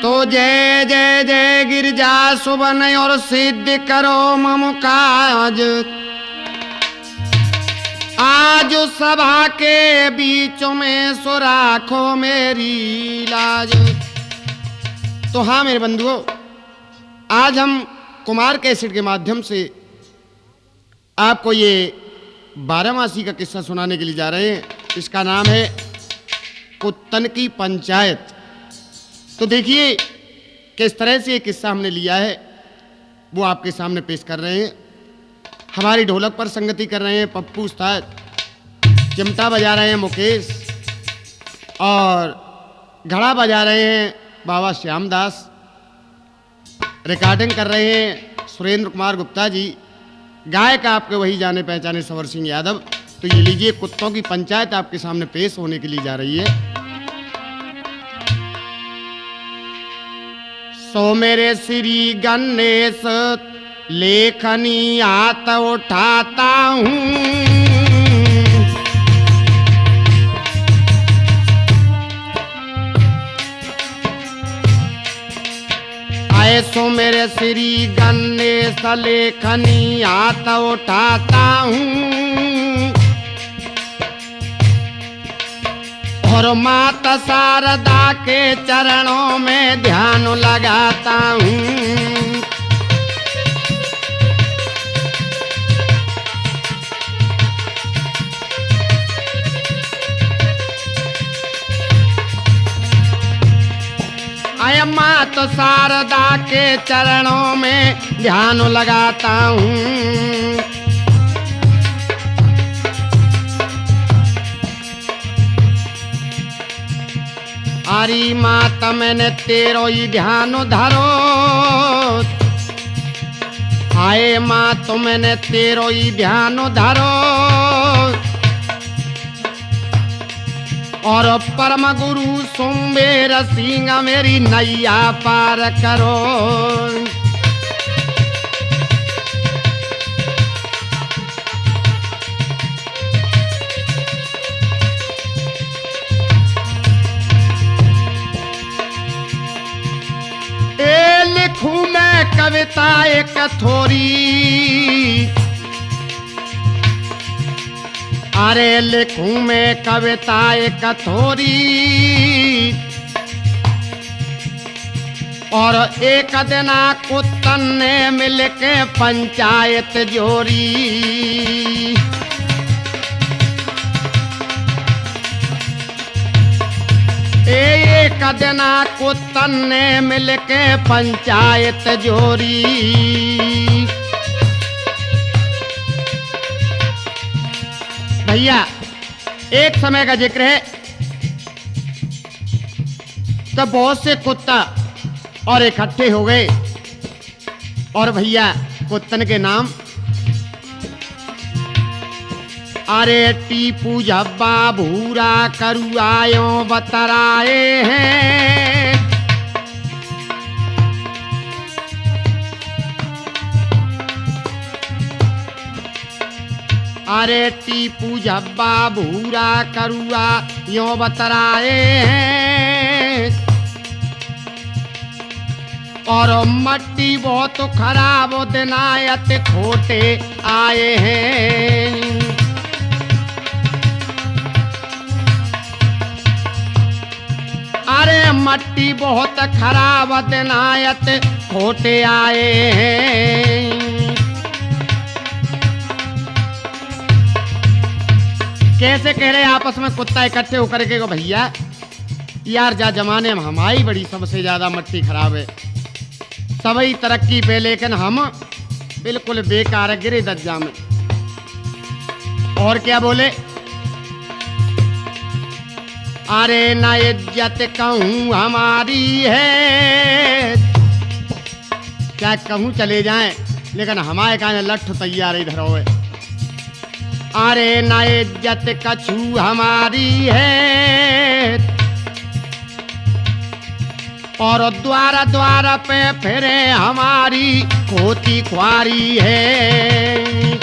तो जय जय जय गिरजा सुबन और सिद्ध करो मम काज। आज सभा के बीच में सो राखो मेरी लाज। तो हाँ मेरे बंधुओं, आज हम कुमार कैसेट के माध्यम से आपको ये बारहमासी का किस्सा सुनाने के लिए जा रहे हैं। इसका नाम है कुत्तन की पंचायत। तो देखिए किस तरह से ये किस्सा हमने लिया है वो आपके सामने पेश कर रहे हैं। हमारी ढोलक पर संगति कर रहे हैं पप्पू उस्ताद, चिमटा बजा रहे हैं मुकेश और घड़ा बजा रहे हैं बाबा श्यामदास। रिकॉर्डिंग कर रहे हैं सुरेंद्र कुमार गुप्ता जी। गायक आपके वही जाने पहचाने सवर सिंह यादव। तो ये लीजिए कुत्तों की पंचायत आपके सामने पेश होने के लिए जा रही है। सो मेरे श्री गणेश लेखनी हाथ उठाता हूँ, ऐसो मेरे श्री गणेश लेखनी हाथ उठाता हूँ और माता शारदा के चरणों में ध्यान लगाता हूँ। मात शारदा के चरणों में ध्यान लगाता हूँ। अरे माता मैंने तेरो ही ध्यान धरो, आए माँ तो मैंने तेरो ही ध्यान धरो और परम गुरु सुमेर सिंह मेरी नैया पार करो। ए लिखूं मैं कविता एक थोड़ी, अरे लिखूं मैं कविता एक थोड़ी और एक दिना कुत्तन ने मिलके पंचायत जोड़ी। एक दिना कुत्तन ने मिलके पंचायत जोड़ी। भैया एक समय का जिक्र है तब बहुत से कुत्ता और इकट्ठे हो गए और भैया कुत्तन के नाम अरे टीपू झब्बा भूरा करुआयो बतराए हैं। अरे टीपू झब्बा भूरा करुआ यो बतराए हैं और मट्टी बहुत खराब दिनायत खोटे आए हैं। अरे मट्टी बहुत खराब दिनायत खोटे आए हैं। कैसे कह रहे आपस में कुत्ता इकट्ठे होकर के भैया यार जा जमाने में हमारी बड़ी सबसे ज्यादा मट्टी खराब है, सभी तरक्की पे लेकिन हम बिल्कुल बेकार गिरे दज्जा में। और क्या बोले अरे ना इज्जत कहूँ हमारी है, क्या कहूँ चले जाएं लेकिन हमारे कान लठ तैयार इधर होए। अरे ना इज्जत कछू हमारी है और द्वारा द्वारा पे फिरे हमारी खोती ख्वारी है।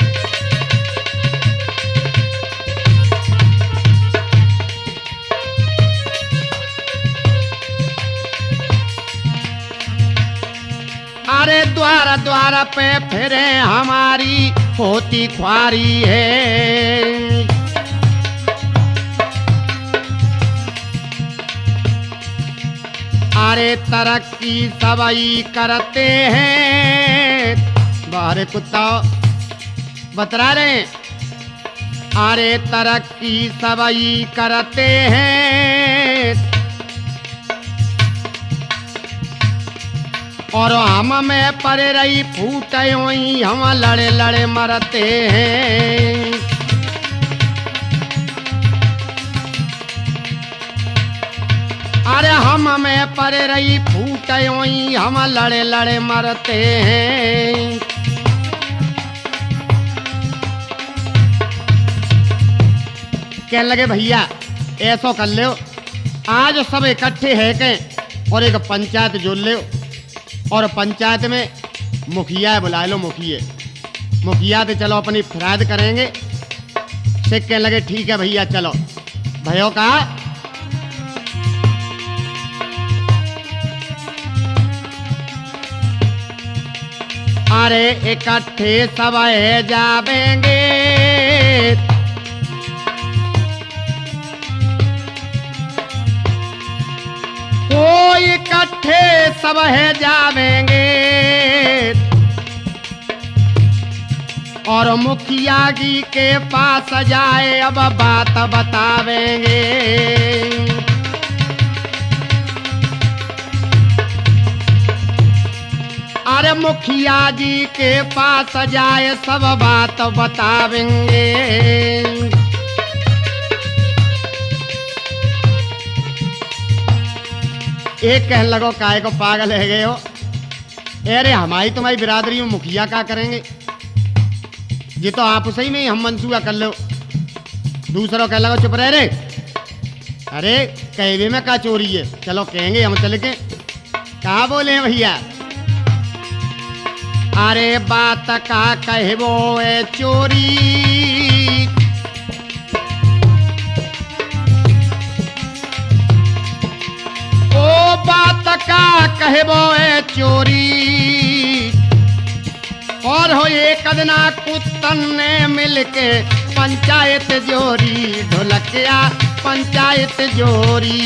अरे द्वार द्वार पे फिरे हमारी होती ख्वारी है। अरे तरक्की सबई करते हैं, बाहर कुत्ता बतरा रहे हैं। अरे तरक्की सबई करते हैं और हम में पर रही फूट ही हम लड़े लड़े मरते हैं। अरे हम में पर रही फूट ही हम लड़े लड़े मरते हैं। कहने लगे भैया ऐसा कर ले, आज सब इकट्ठे है के और एक पंचायत जोड़ ले और पंचायत में मुखिया बुला लो। मुखिया तो चलो अपनी फराद करेंगे। से कहने लगे ठीक है भैया चलो। भयो कहा अरे इकट्ठे सब जावेंगे, इकट्ठे सब जावेंगे और मुखिया जी के पास जाए अब बात बतावेंगे। अरे मुखिया जी के पास जाए सब बात बतावेंगे। एक कहने लगो काय को पागल है गए हो, अरे हमारी तुम्हारी बिरादरी में मुखिया क्या करेंगे, ये तो आप सही में हम मंसूबा कर लो। दूसरा कहने लगो चुप रह रे, अरे कहवे में क्या चोरी है, चलो कहेंगे हम चल के। कहा बोले हैं भैया, अरे बात का कहबो है चोरी, बात का कहबो है चोरी। और हो एक अदना कुत्तन ने मिलके पंचायत जोरी, ढोलकिया पंचायत जोरी।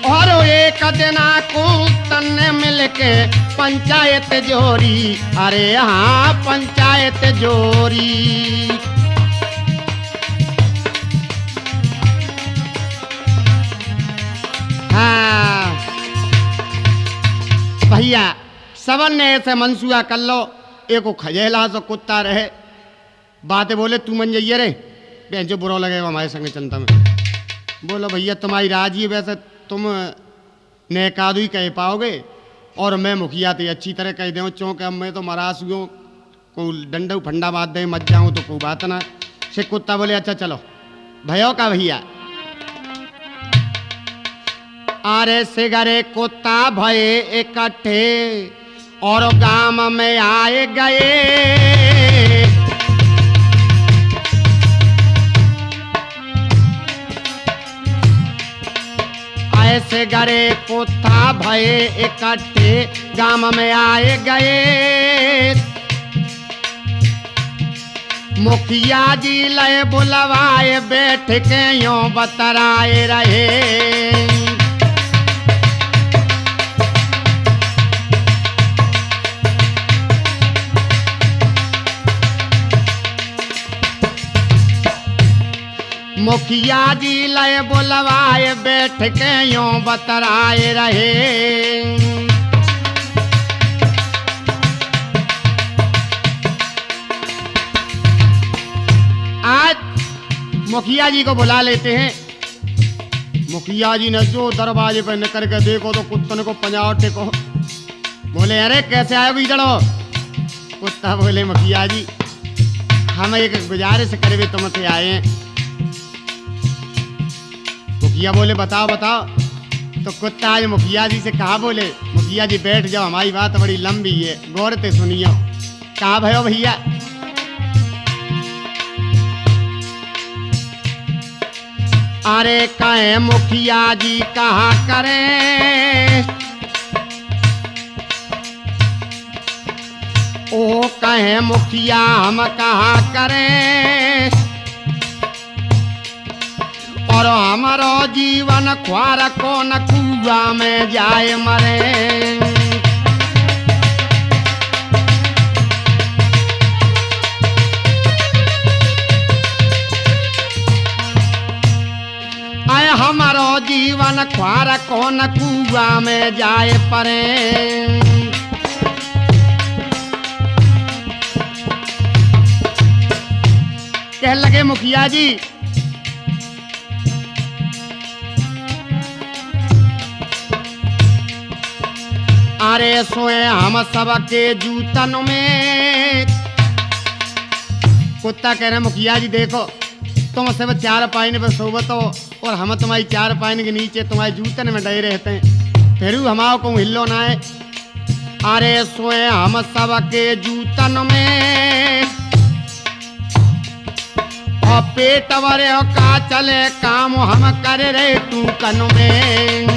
और हो एक अदना कुत्तन ने मिलके पंचायत जोरी, अरे हाँ पंचायत जोरी। हाँ भैया सबन ने ऐसे मंसूबा कर लो, एको खजेला सो कुत्ता रहे, बातें बोले तू मन जाइए रे, बेंच जो बुरा लगेगा हमारे संग चलता में। बोलो भैया तुम्हारी राजी है, वैसे तुम ने कादू ही कह पाओगे और मैं मुखिया थी अच्छी तरह कह दूँ, चौंक अब मैं तो मरास हूँ, को डंडा फंडा बात दे मत जाऊँ तो कोई बात ना। से कुत्ता बोले अच्छा चलो। भयो का भैया अरे सिगरे कुत्ता भये इकट्ठे और गांव में आए गए। ऐसे गरे कुत्ता भये इकट्ठे गांव में आए गए। मुखिया जी लय बुलवाए बैठ के यूं बतराए रहे। मुखिया जी लय बुलवाए बैठ के यूं बतराए रहे। आज मुखिया जी को बुला लेते हैं। मुखिया जी ने जो दरवाजे पर निकल के देखो तो कुत्तन को पंजावटे को बोले अरे कैसे आए इधरो। कुत्ता बोले मुखिया जी हम एक गुजारिश करे तुम थे आए हैं। मुखिया बोले बताओ बताओ। तो कुत्ता आज मुखिया जी से कहा बोले मुखिया जी बैठ जाओ हमारी बात बड़ी लंबी है गौर से सुनियो। कहा भयो भैया अरे कहे मुखिया जी कहा करें, ओ कहे मुखिया हम कहा करें, और हमारो जीवन ख्वार को न कुआ में जाए मरे। आए हमारो जीवन ख्वार को न कुआ में जाए परे। कह लगे मुखिया जी अरे सोए हम सबके जूतन में। कुत्ता कह रहे मुखिया जी देखो तुम सब चार पाइन पर सोवत हो और हम तुम्हारी चार पाइन के नीचे तुम्हारे जूतन में डे रहते हैं, फिर हमारे को हिलो ना है। अरे सोए हम सबके जूतन में, और पेट भरे का चले काम हम करे रहे तू कन में।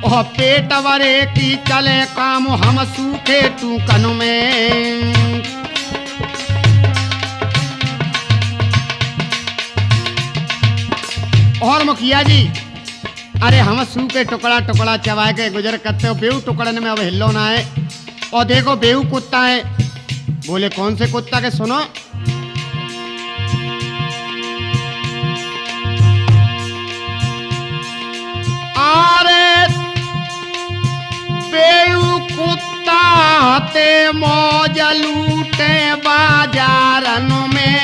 और पेट भरे की चले काम हम सूखे तू कन में। और मुखिया जी अरे हम सूखे टुकड़ा टुकड़ा चबा के गुजर करते हो, बेहू टुकड़न में अब हिलो ना है। और देखो बेहू कुत्ता है। बोले कौन से कुत्ता के? सुनो अरे बेहू कुत्ता ते मौज लूटे बाजारन में।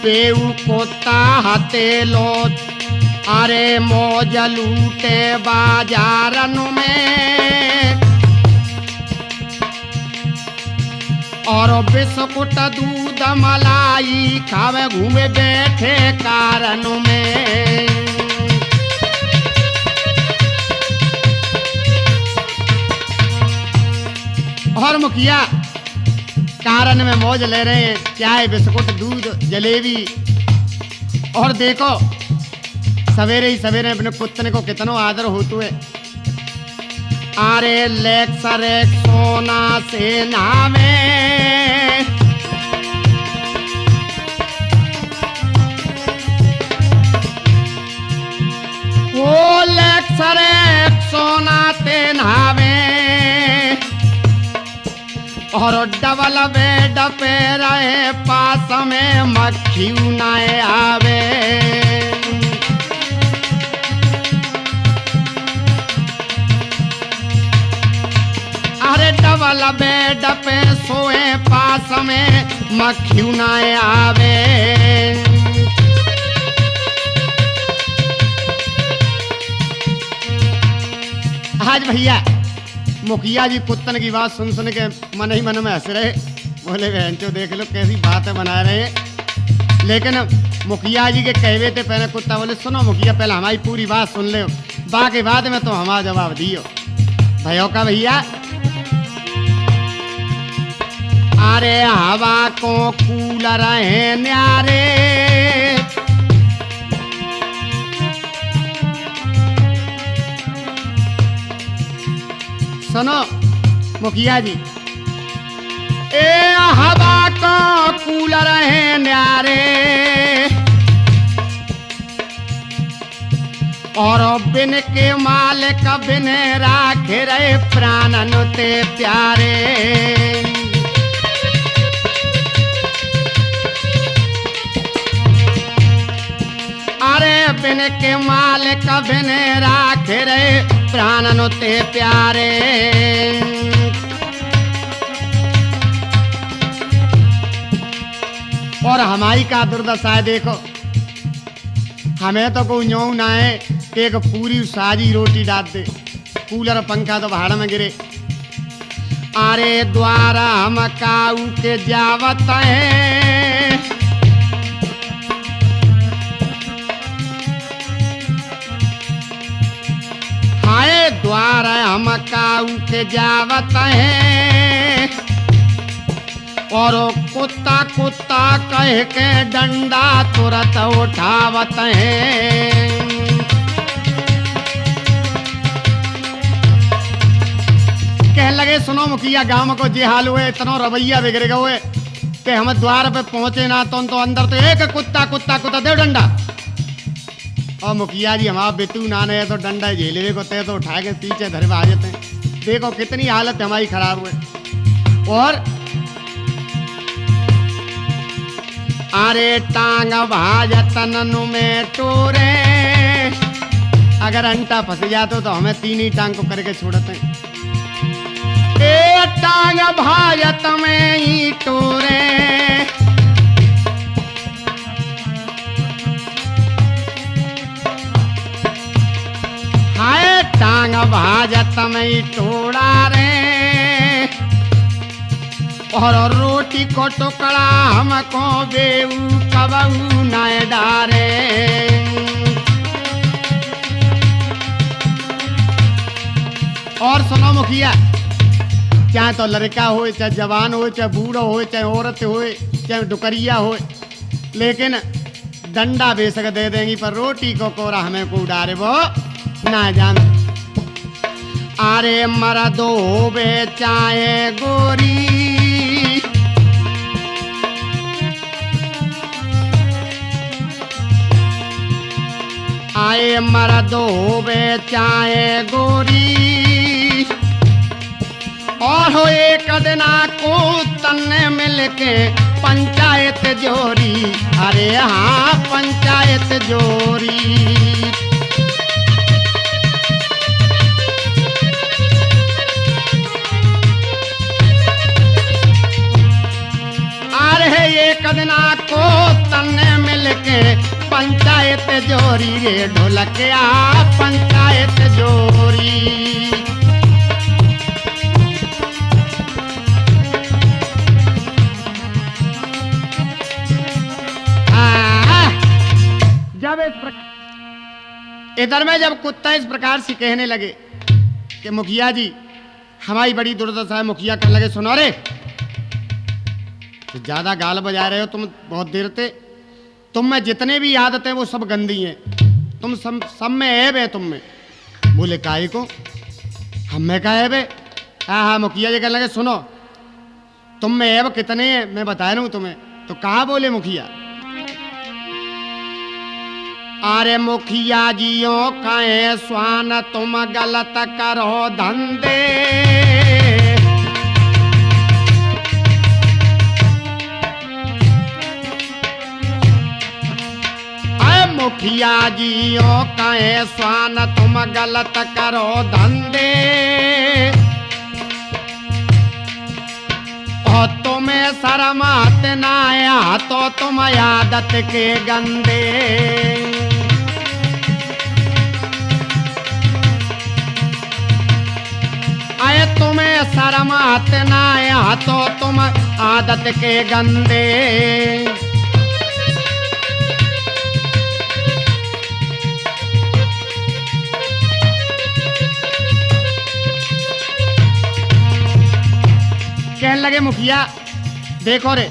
बेहू कुत्ता हते लो अरे मौज लूटे बाजारन में। और बिस्कुट दूध मलाई खावे घूमे बैठे कारण में। और मुखिया कारण में मौज ले रहे हैं, चाय बिस्कुट दूध जलेबी। और देखो सवेरे ही सवेरे अपने कुत्ते को कितना आदर होता है। अरे लेक्सर सोना से नावे, वो लेक्सर सोना ते नावे। और डबल बेड पे रहे पास में मक्खी न आवे। अरे डबल बेड पे सोए पास में मक्खी न आवे। आज भैया मुखिया जी कुत्तन की बात सुन सुन के मन ही मन में हंस रहे। बोले बहनचो देख लो कैसी बातें बना रहे हैं। लेकिन मुखिया जी के कहवे थे पहले कुत्ता बोले सुनो मुखिया पहले हमारी पूरी बात सुन ले, बाकी बाद में तो हमारा जवाब दियो। भयो का भैया अरे हवा को कूलर है न्यारे। सुनो मुखिया जी ए हवा को कूलर है न्यारे। और बिन के मालिक बिन राखे रहे प्राणन ते प्यारे। अरे बिन के मालिक बिन राखे रहे प्राणन ते प्यारे। और हमारी का दुर्दशा है देखो, हमें तो कोई न्यू ना है एक पूरी साजी रोटी डाल दे, कूलर पंखा तो भाड़ में गिरे। अरे द्वारा हम काऊ के जावत है। काऊ के जावत है और कुत्ता कुत्ता कह के डंडा तुरंत उठावत है। कह लगे सुनो मुखिया गांव को जे हाल हुए इतना रवैया बिगड़ गए ते हम द्वार पे पहुंचे ना तो अंदर तो एक कुत्ता कुत्ता कुत्ता दे डंडा। और मुखिया जी हमारा बेतू ना ने तो डंडा झेले को ते तो उठा के पीछे धरे आ जाते हैं। देखो कितनी हालत हमारी खराब हुए। और अरे टांग भाजतन में टोरे अगर अंटा फंस जाते तो हमें तीन ही टांग को करके छोड़ते हैं। ए टांग भाजत में ही टोरे हाय टांग भाजत में ही टोड़ा रे और रोटी को टुकड़ा हमको बेऊ कबू न डारे। और सुनो मुखिया चाहे तो लड़का हो चाहे जवान हो चाहे बूढ़ा हो चाहे औरत हो चाहे डुकरिया हो लेकिन डंडा बेशक दे देंगी पर रोटी को कोरा हमें को डारे वो ना जान। अरे मर्दो बेचाए गोरी आए मर्दो बेचाए गोरी और हो एक दिना को तन्ने मिलके पंचायत जोरी। अरे हाँ पंचायत जोरी। अरे एक दिना को तन्ने मिलके पंचायत जोरी रे ढोलकिया पंचायत जोरी। जब इधर में जब कुत्ता इस प्रकार से कहने लगे कि मुखिया जी हमारी बड़ी दुर्दशा है। मुखिया कहने लगे सुनो रे तो ज्यादा गाल बजा रहे हो तुम बहुत देर से। तुम में जितने भी आदतें वो सब गंदी हैं। तुम सब में ऐब है तुम में। बोले काहे को हम में का ऐब है? हाँ मुखिया जी कहने लगे सुनो तुम में ऐब कितने हैं मैं बता रहा हूँ तुम्हें। तो कहा बोले मुखिया अरे मुखिया जियो कहे स्वान तुम गलत करो धंधे अरे मुखिया जियो कहे स्वान तुम गलत करो धंधे और तुम्हें शर्म आते ना आया तो तुम आदत के गंदे। आए तुम्हें शर्म आते ना आया तो तुम आदत के गंदे। कहने लगे मुखिया देखो रे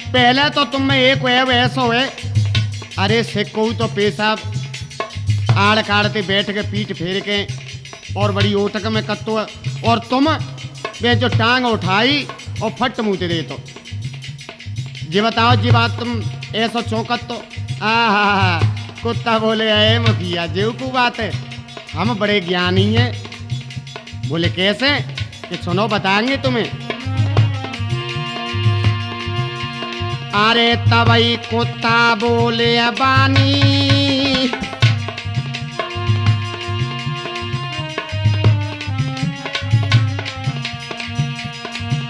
पहले तो तुम में एक वेब ऐसा है। अरे सिक्को तो पेशाब आड़ काड़ते बैठ के पीठ फेर के और बड़ी ओटक में कत्तो और तुम वे जो टांग उठाई और फट मुँह दे तो जी बताओ जी बात तुम ऐसा चौंकत तो आ कुत्ता बोले आए मुखिया जेव को बात है हम बड़े ज्ञानी हैं। बोले कैसे कि सुनो बताएंगे तुम्हें। अरे तबई कुत्ता बोले बानी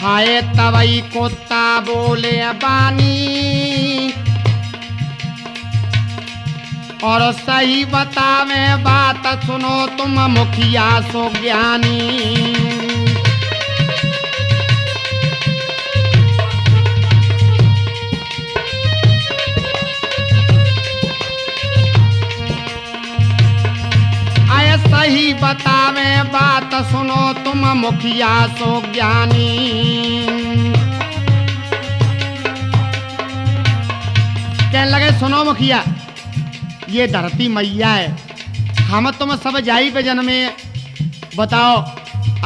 हाय तबई कुत्ता बोले बानी और सही बतावे बात सुनो तुम मुखिया सो ज्ञानी। सही बतावे बात सुनो तुम मुखिया सो ज्ञानी। कहने लगे सुनो मुखिया, ये धरती मैया है, हम तुम सब जाई पे जन्मे। बताओ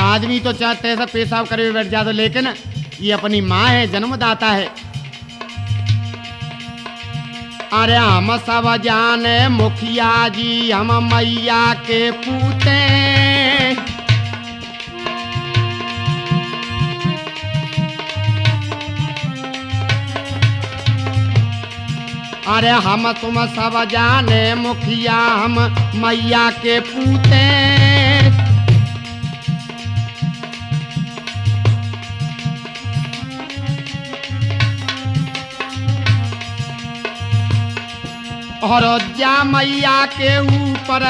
आदमी तो चाहते ऐसा पेशाब करे हुए बैठ जा, तो लेकिन ये अपनी माँ है, जन्मदाता है। अरे हम सब जाने मुखिया जी, हम मैया के पूते। अरे हम तुम सब जाने मुखिया, हम मैया के पूते। और जा मैया के ऊपर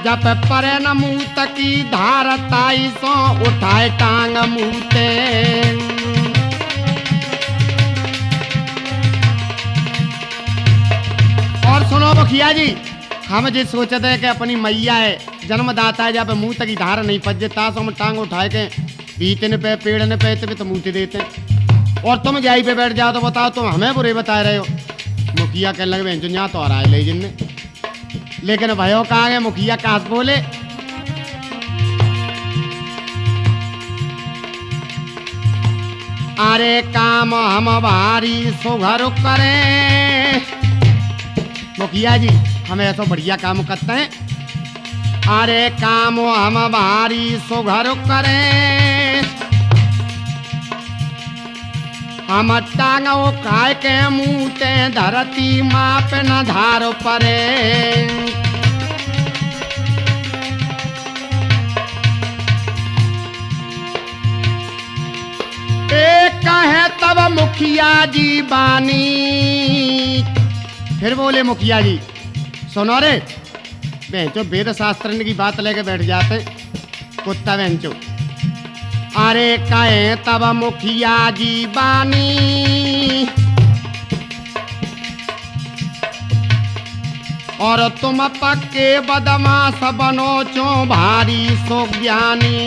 जब परे न मूत की धार, ताई सो उठाए टांग मूते। और सुनो मुखिया जी, हम जी सोचते हैं कि अपनी मैया है, जन्मदाता है, जब मुंह तक की धार नहीं पजे ताश हम टांग उठाए के बीतने पे पेड़ ने पे तो मुँह देते हैं। और तुम जाई पे बैठ जाओ तो बताओ तुम हमें बुरे बता रहे हो। मुखिया कहने लगे जो यहाँ तो आ रहा है ले जिनने, लेकिन भयो कहाँ गए मुखिया काश बोले। अरे काम हम भारी सुघर करें। मुखिया जी हमें ऐसा बढ़िया काम करते हैं। अरे काम हम भारी सुघर करें, हम टांगो खाए के मुँहते, धरती माप न धार परे। एक कहे तब मुखिया जी बानी। फिर बोले मुखिया जी सुनो रे, बेंचो वेद शास्त्र की बात लेके बैठ जाते कुत्ता बेंचो। अरे कहे तब मुखिया जी बानी, और तुम पक्के बदमाश बनो चो भारी सो ज्ञानी।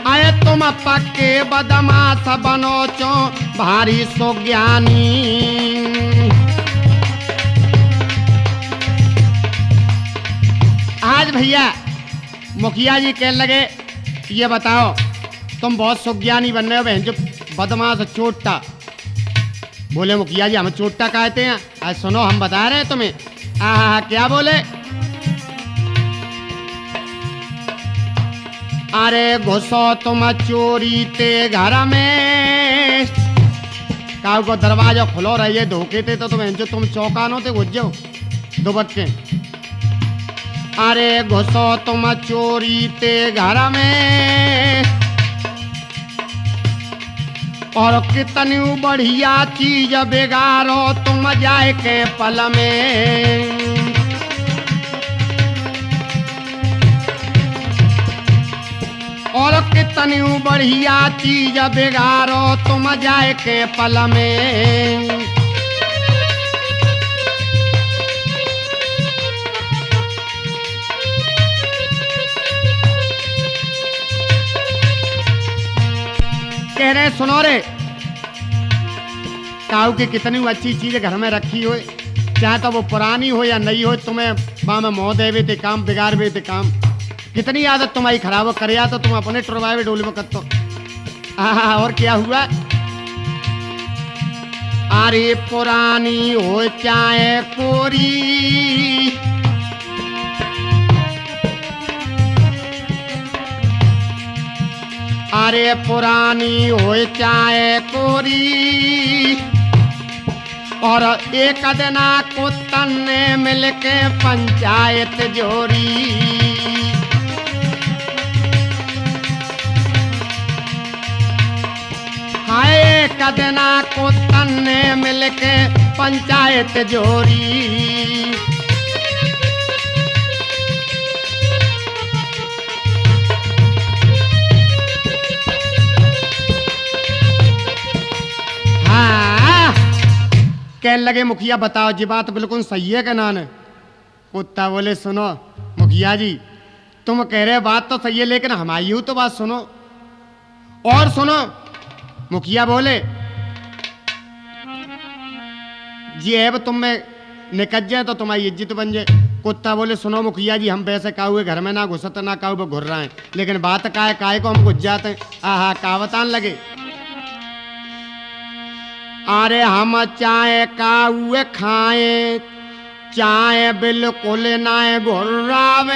आए तुम पक्के बदमाश बनो चो भारी सो ज्ञानी। आज भैया मुखिया जी कहने लगे ये बताओ तुम बहुत सुज्ञानी बन रहे हो, बहन जो बदमाश चोटा। बोले मुखिया जी हम चोटा कहते हैं। आज सुनो हम बता रहे हैं तुम्हें। क्या बोले? अरे घुसो तुम चोरी ते घर में, काऊ को दरवाजा खुलो रहिए धोखे थे तो तुम चौकानो थे घुस जाओ दुबक के। अरे घुसो तुम चोरी ते घर में, और कितनी बढ़िया चीज बिगाड़ो तुम जाए के पल में। और कितनी बढ़िया चीज बिगाड़ो तुम जाए के पल में। कह रहे सुनो रे, काऊ की कितनी अच्छी चीज घर में रखी हो, चाहे तो वो पुरानी हो या नई हो, तुम्हें वहां में मोह देवे थे काम, बिगाड़वे थे काम। कितनी आदत तुम्हारी खराब कर तो तुम अपने टुरवाए डोले में कर। और क्या हुआ? अरे पुरानी हो चाहे कोरी, अरे पुरानी हो चाहे कोरी, और एक दिना को तन्ने मिलके पंचायत जोड़ी। हाय एक दिना को तन्ने मिलके पंचायत जोड़ी। कहने लगे मुखिया बताओ जी बात बिल्कुल सही है कि ना ने? कुत्ता बोले सुनो मुखिया जी तुम कह रहे बात तो सही है लेकिन हमारी यूं तो बात सुनो और सुनो। मुखिया बोले जी अब तुम में निकल जाए तो तुम्हारी इज्जत बन जाए। कुत्ता बोले सुनो मुखिया जी हम वैसे काहुए घर में ना घुसते ना काहू पे घुर रहे हैं लेकिन बात का है काय को हम घुस जाते हैं। आहा का बतान लगे अरे हम चाहे काहुए खाए चाहे बिल्कुल ना घुर्रावे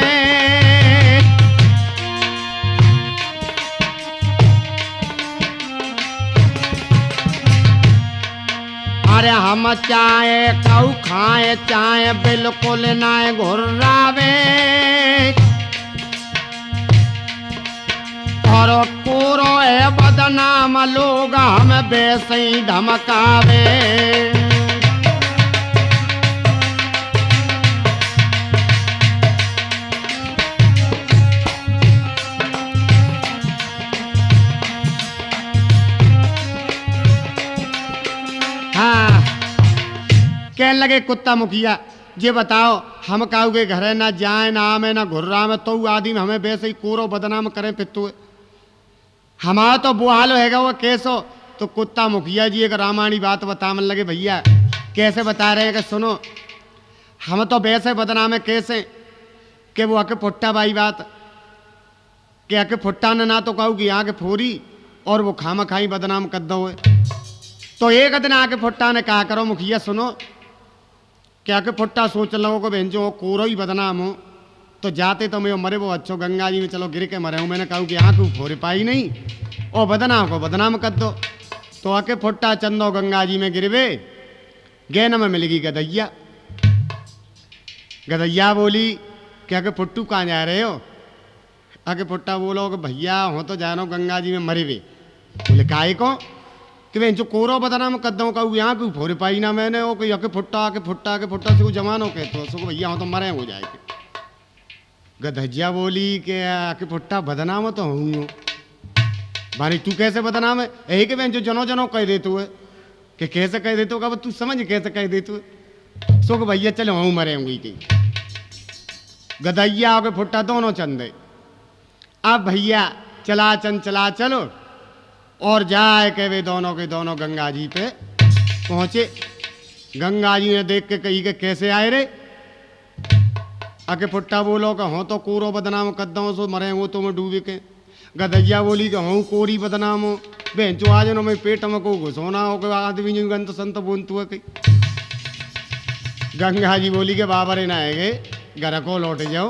अरे हम चाहे काऊ खाए चाहे बिल्कुल ना घुर्रावे और कोरो है बदनाम लोग हम वैसे ही धमकावे। कहने लगे कुत्ता मुखिया ये बताओ हम काऊ के घर ना जाए ना आमे ना घुर्रा में तो आदमी हमें वैसे ही कोरो बदनाम करें पित्तू हमारा तो वो हाल होगा वो कैसो। तो कुत्ता मुखिया जी एक रामायणी बात बताने लगे भैया कैसे बता रहे हैं कि सुनो हम तो वैसे बदनाम है कैसे कि वो आके फुट्टा बाई बात कि आके फुट्टा ना तो कहूँ कि यहाँ के फोरी और वो खामा खाई बदनाम कर दो। तो एक दिन आके फुट्टा ने कहा करो मुखिया सुनो क्या के फुट्टा सोच लो को बहन जो कोरो ही बदनाम हो तो जाते तो मैं मरे वो अच्छो गंगा जी में चलो गिर के मरे हूँ। मैंने कहा कि यहाँ क्यों फोरे पाई नहीं और बदनाम को बदनाम कर दो। तो आके फुट्टा चंदो गंगा जी में गिरवे गैन में मिलेगी गदैया। गदैया बोली क्या के फुट्टू कहाँ जा रहे हो? आके फुट्टा बोलो कि भैया हो तो जानो गंगा जी में मरे वे। बोले काय को कि मैं जो कोरो बदनाम कर दो कहूँ यहाँ क्यों फोरे पाई ना मैंने वो कही फुट्टा के फुट्टा से जमानो के तो उसको भैया हो तो मरे हो जाएगी। गधजिया बोली कि आके फुट्टा बदनाम तो हूँ भाई तू कैसे बदनाम है? यही कि मैं जो जनो जनो कह दे तू है कि कैसे कह दे तू का तू समझ कैसे कह दे तू सो कि भैया चलो हूँ मरे होंगी की गधैया हो के फुट्टा दोनों चंदे। अब भैया चला चलो और जाए के वे दोनों के दोनों गंगा जी पे पहुंचे। गंगा जी ने देख के कही के कैसे आए रे? आके फुट्टा बोलो कि हो तो कोरो बदनाम कर दो सो मरे वो तो मैं डूबे के। गधैया बोली कि हूँ कोरी बदनाम हो बहन चो आज नो मैं पेट में को घुसोना हो के आदमी जो गंत संत बोलतू है कहीं। गंगा जी बोली के बाबा रे ना है घर को लौट जाओ।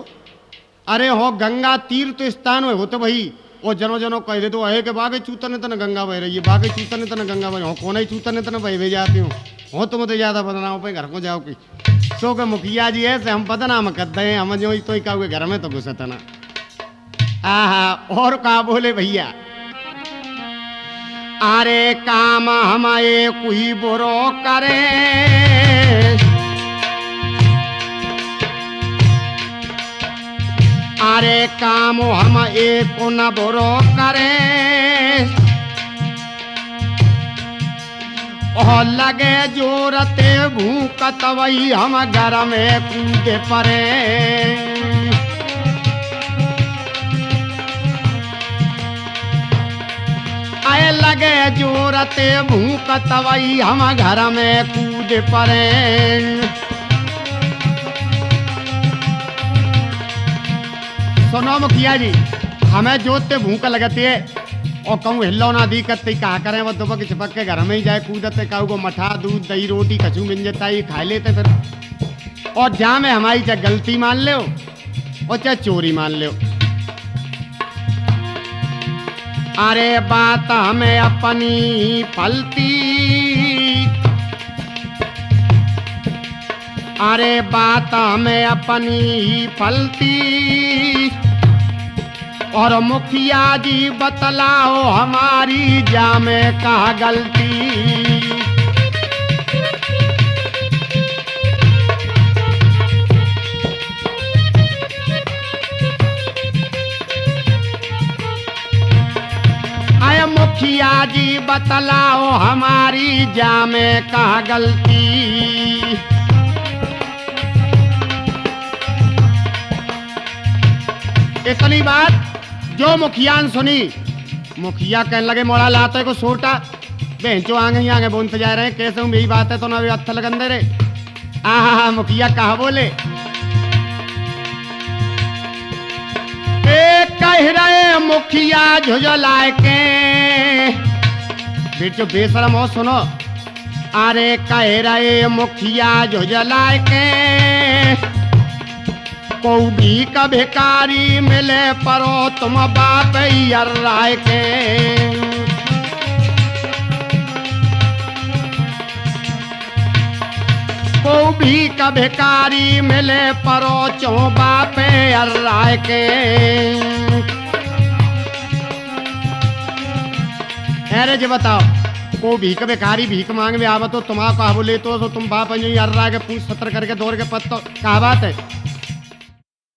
अरे हो गंगा तीर्थ स्थान हो तो भाई वो जनो कह दे तो है कि बागे चूतन तन गंगा बह रही है बागे चूतन तन गंगा बह कौन ही चूतन तन बह जाती हूँ हो तुम तो ज्यादा बदनाम पे घर को जाओ कि सो के मुखिया जी ऐसे हम बदनाम करते हैं हम जो तो ही कहोगे घर में तो घुसता ना। आहा और का बोले भैया अरे काम हमारे कोई बुरो करे अरे काम हम एक न बुरो करे और लगे जोरते भूकत वही हम घर में कूदे परे। आए लगे जोरते भूकत वही हम घर में कूदे परे। सुनो मुखिया जी हमें जोतते भूख लगती है और कहूँ हिलो ना दी करते कहा करें वो दुबक चिपक के घर में ही जाए कूदते कहूँ को मठा दूध दही रोटी कचू मिल जाता है खा लेते फिर और जहाँ में हमारी चाहे गलती मान लो और चाहे चोरी मान लो। अरे बात हमें अपनी फलती अरे बात हमें अपनी फलती और मुखिया जी बतलाओ हमारी जामे कहाँ गलती। आया मुखिया जी बतलाओ हमारी जामे का गलती। इतनी बात जो मुखिया ने सुनी, मुखिया कहने लगे मोड़ा लाते को सोटा बेंचो आगे ही आगे बोलते जा रहे हैं कैसे हूँ यही बात है तो ना भी हथ लगन दे रे। आहा मुखिया कहा बोले कह रहे मुखिया झुझलाए के बेटो बेशरम हो सुनो। अरे कह रहे मुखिया झुझलाए के को भी का भिकारी मिले परो तुम बाप राय के। को भी का भिकारी मिले परो चो बाप राय के। अरे जी बताओ को भीख भिखारी भीख मांग में आवा तो तुम्हारा कहा बोले तो तुम बाप राय के पूछ सत्र करके दौड़ के पत्तो कहा बात है।